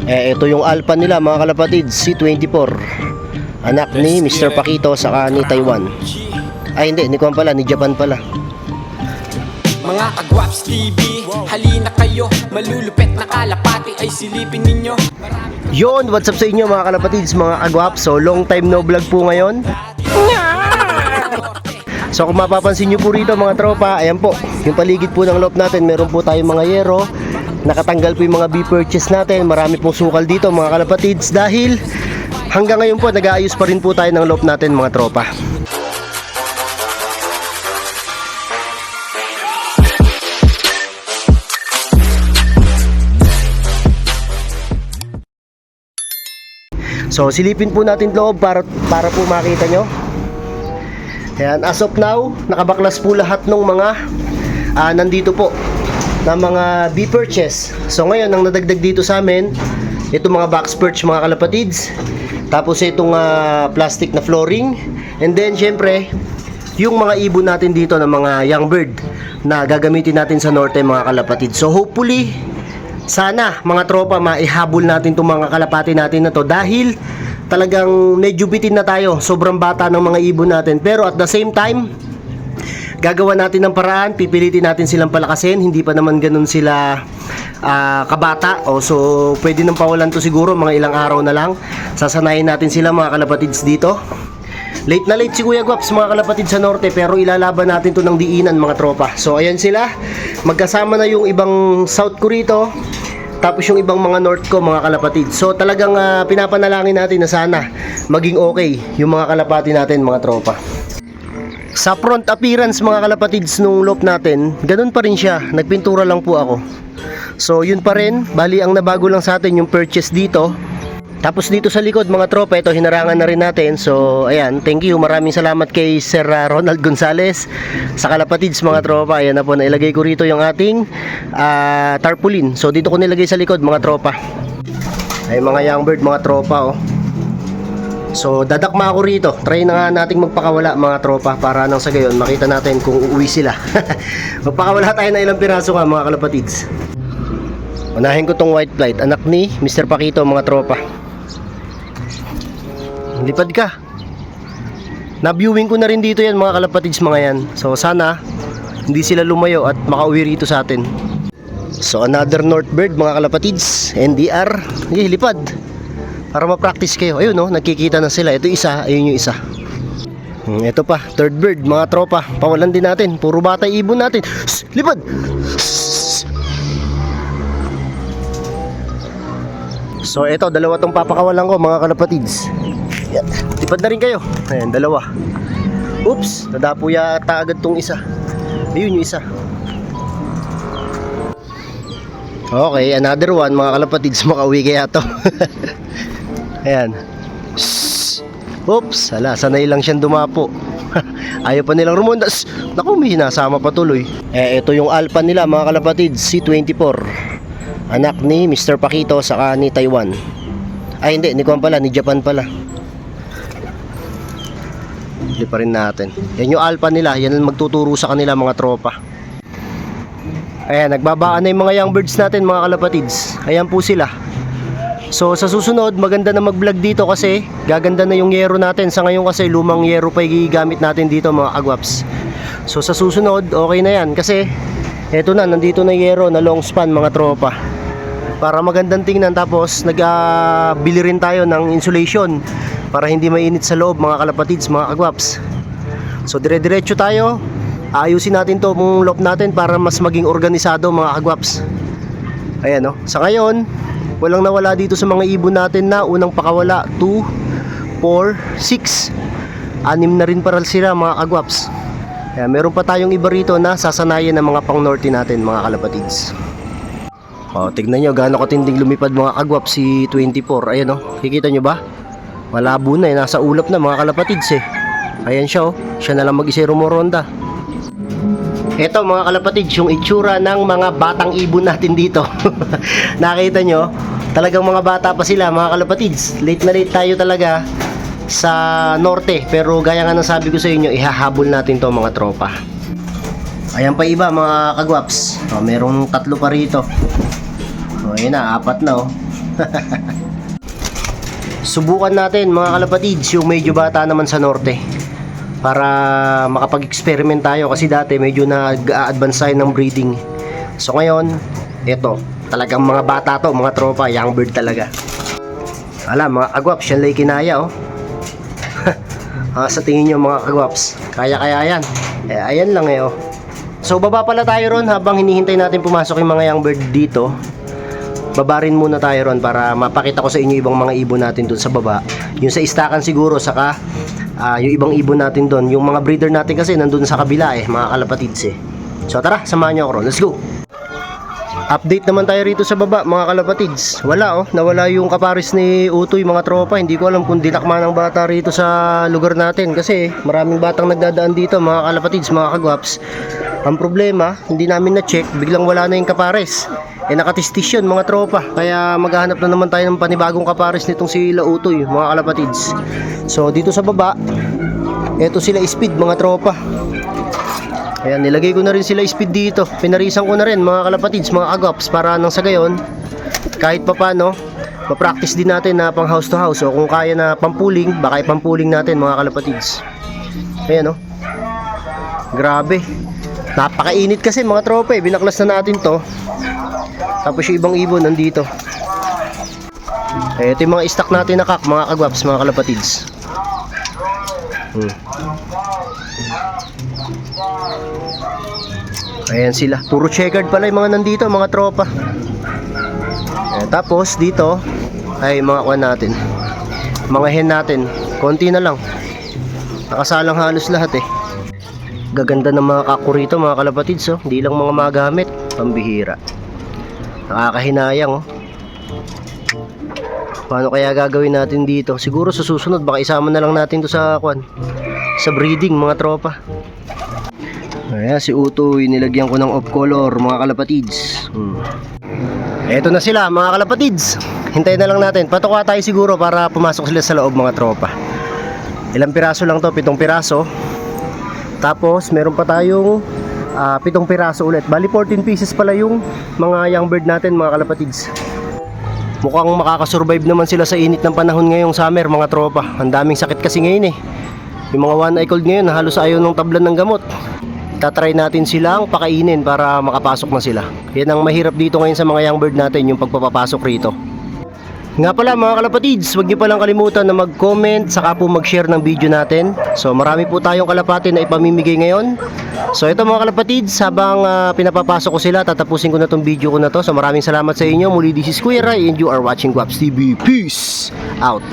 Ito yung alpha nila mga kalapatid, C24. Anak ni Mr. Pakito saka ni Taiwan. Ay hindi, ni Kwan pala, ni Japan pala. Mga Kagwaps TV, halina kayo, malulupet na kalapati ay silipin ninyo. Yon, what's up sa inyo mga kalapatids, mga Kagwaps. So long time no vlog po ngayon. So kung mapapansin nyo po rito mga tropa, ayan po, yung paligid po ng loob natin, meron po tayong mga yero. Nakatanggal po yung mga B-purchase natin. Marami pong sukal dito mga kalapatids dahil hanggang ngayon po nag-aayos pa rin po tayo ng loob natin mga tropa. So silipin po natin loob para po makita nyo. Ayan, as of now, nakabaklas po lahat ng mga nandito po na mga B-purchase. So ngayon, ang nadagdag dito sa amin, itong mga box perch mga kalapatids. Tapos itong plastic na flooring. And then syempre, yung mga ibon natin dito na mga young bird na gagamitin natin sa norte mga kalapatids. So hopefully, sana mga tropa maihabol natin itong mga kalapati natin na to dahil talagang medyo bitin na tayo, sobrang bata ng mga ibon natin, pero at the same time gagawa natin ng paraan, pipilitin natin silang palakasin, hindi pa naman ganun sila kabata, so pwede nang pawalan to siguro mga ilang araw na lang, sasanayin natin sila mga kalapatids dito. Late na late si Kuya Gwaps mga kalapatid sa norte, pero ilalaban natin to ng diinan mga tropa. So ayan sila, magkasama na yung ibang south ko rito, tapos yung ibang mga north ko mga kalapatid. So talagang pinapanalangin natin na sana maging okay yung mga kalapati natin mga tropa. Sa front appearance mga kalapatids nung loop natin, ganun pa rin siya, nagpintura lang po ako. So yun pa rin, bali ang nabago lang sa atin yung purchase dito. Tapos dito sa likod mga tropa, ito hinarangan na rin natin. So ayan, thank you, maraming salamat kay Sir Ronald Gonzales sa kalapatids mga tropa. Ayan na po, nailagay ko rito yung ating tarpaulin. So dito ko nilagay sa likod mga tropa. Ay mga young bird mga tropa oh. So dadakma ako rito, try na nga nating magpakawala mga tropa para nang sa gayon makita natin kung uuwi sila. Magpakawala tayo na ilang piraso nga mga kalapatids. Unahin ko tong white flight, anak ni Mr. Pakito mga tropa. Lipad ka. Na-viewing ko na rin dito yan mga kalapatids mga yan. So sana hindi sila lumayo at makauwi rito sa atin. So another north bird mga kalapatids, NDR. Okay, lipad. Para ma-practice kayo. Ayun oh, nagkikita na sila. Ito isa, ayun yung isa. Ito pa, third bird mga tropa. Pawalan din natin. Puro bata ibon natin. Shh, lipad. Shh. So ito, dalawa tong papakawalan ko mga kalapatids. Yan. Lipad na rin kayo. Ayan, dalawa. Oops, nadapo yata agad tong isa. Ayun yung isa. Okay, another one mga kalapatids, makauwi kaya to. Ayan. Shhh. Oops, hala, sanay lang siyang dumapo. Ayaw pa nilang rumonda. Naku, may sinasama pa tuloy. Ito yung alpha nila mga kalapatids, C24. Anak ni Mr. Pakito saka ni Taiwan. Ay hindi, ni Kwan pala, ni Japan pala. Hindi pa rin natin. Yan yung alpha nila, yan ang magtuturo sa kanila mga tropa. Ayan, nagbabaan na yung mga young birds natin mga kalapatids. Ayan po sila. So sa susunod, maganda na mag-vlog dito kasi gaganda na yung yero natin. Sa ngayon kasi lumang yero pa gamit natin dito mga Kagwaps. So sa susunod, okay na yan kasi eto na, nandito na yero na long span mga tropa. Para magandang tingnan, tapos nagbili rin tayo ng insulation para hindi mainit sa loob mga kalapatids mga Kagwaps. So dire-diretso tayo. Ayusin natin to mong loob natin para mas maging organisado mga Kagwaps. Ayan oh. Sa ngayon, walang nawala dito sa mga ibon natin na unang pakawala. 2, 4, 6. 6 na rin para sila mga Kagwaps. Ayan, meron pa tayong iba rito na sasanayan ng mga pang norte natin mga kalapatids. O, tignan nyo gaano katinding lumipad mga Kagwaps si 24. Ayan o, kikita nyo ba? Malabo na eh, nasa ulap na mga kalapatids eh. Ayan siya o, siya na lang mag-isa rumoronda. Ito mga kalapatids, yung itsura ng mga batang ibon natin dito. Nakita nyo, talagang mga bata pa sila mga kalapatids. Late na late tayo talaga sa norte, pero gaya nga ng sabi ko sa inyo, ihahabol natin to mga tropa. Ayan pa iba mga Kagwaps. Merong 3 pa rito. Ayan na, 4 na oh. Subukan natin mga kalapatids yung medyo bata naman sa norte para makapag-experiment tayo kasi dati medyo nag-a-advance tayo ng breeding. So ngayon, eto, talagang mga bata to, mga tropa, young bird talaga. Alam, mga kagwaps, yan lang kinaya oh. Sa tingin nyo mga kagwaps, kaya yan. Ayan lang oh. So baba pala tayo ron habang hinihintay natin pumasok yung mga young bird dito. Baba rin muna tayo ron para mapakita ko sa inyo ibang mga ibon natin dun sa baba. Yung sa istakan siguro, saka yung ibang ibon natin dun. Yung mga breeder natin kasi nandun sa kabila mga kalapatids So tara, samahan nyo ako ron. Let's go! Update naman tayo rito sa baba mga kalapatids. Wala nawala yung kaparis ni Utoy mga tropa. Hindi ko alam kung dinakma ng bata rito sa lugar natin kasi maraming batang nagdadaan dito mga kalapatids, mga kagwaps. Ang problema, hindi namin na-check, biglang wala na yung kapares. Nakatistis yun mga tropa. Kaya maghahanap na naman tayo ng panibagong kapares nitong si Lautoy mga kalapatids. So dito sa baba, eto sila speed mga tropa. Ayan, nilagay ko na rin sila speed dito. Pinarisan ko na rin mga kalapatids, mga agaps, para nang sa gayon, kahit pa paano, ma-practice din natin na pang house to house. O kung kaya na pampuling, baka ipampuling natin mga kalapatids. Ayan grabe. Napakainit kasi mga tropa binaklas na natin to. Tapos yung ibang ibon nandito. Ito yung mga stock natin na kak, mga kagwaps, mga kalapatids. Ayan sila. Puro checkered pala yung mga nandito, mga tropa. Tapos dito ay mga kuwan natin. Mga hen natin. Konti na lang. Nakasalang halos lahat Gaganda ng mga kako rito mga kalapatids Hindi lang mga magamit, pambihira. Nakakahinayang Paano kaya gagawin natin dito? Siguro sa susunod baka isama na lang natin to sa breeding mga tropa. Ayan si Utoy, nilagyan ko ng off color mga kalapatids. Eto na sila mga kalapatids. Hintayin na lang natin. Patuka tayo siguro para pumasok sila sa loob mga tropa. Ilang piraso lang to? 7 piraso. Tapos meron pa tayong 7 piraso ulit. Bali 14 pieces pala yung mga young bird natin mga kalapatids. Mukhang makakasurvive naman sila sa init ng panahon ngayong summer mga tropa. Ang daming sakit kasi ngayon Yung mga one eye cold ngayon halos ayaw ng tablan ng gamot. Tatry natin silang pakainin para makapasok na sila. Yan ang mahirap dito ngayon sa mga young bird natin, yung pagpapapasok rito. Nga pala mga kalapatids, huwag niyo palang kalimutan na mag-comment saka po mag-share ng video natin. So marami po tayong kalapati na ipamimigay ngayon. So ito mga kalapatids, habang pinapapasok ko sila, tatapusin ko na tong video ko na to. So maraming salamat sa inyo. Muli, this is Kuya Ray and you are watching Guaps TV. Peace out!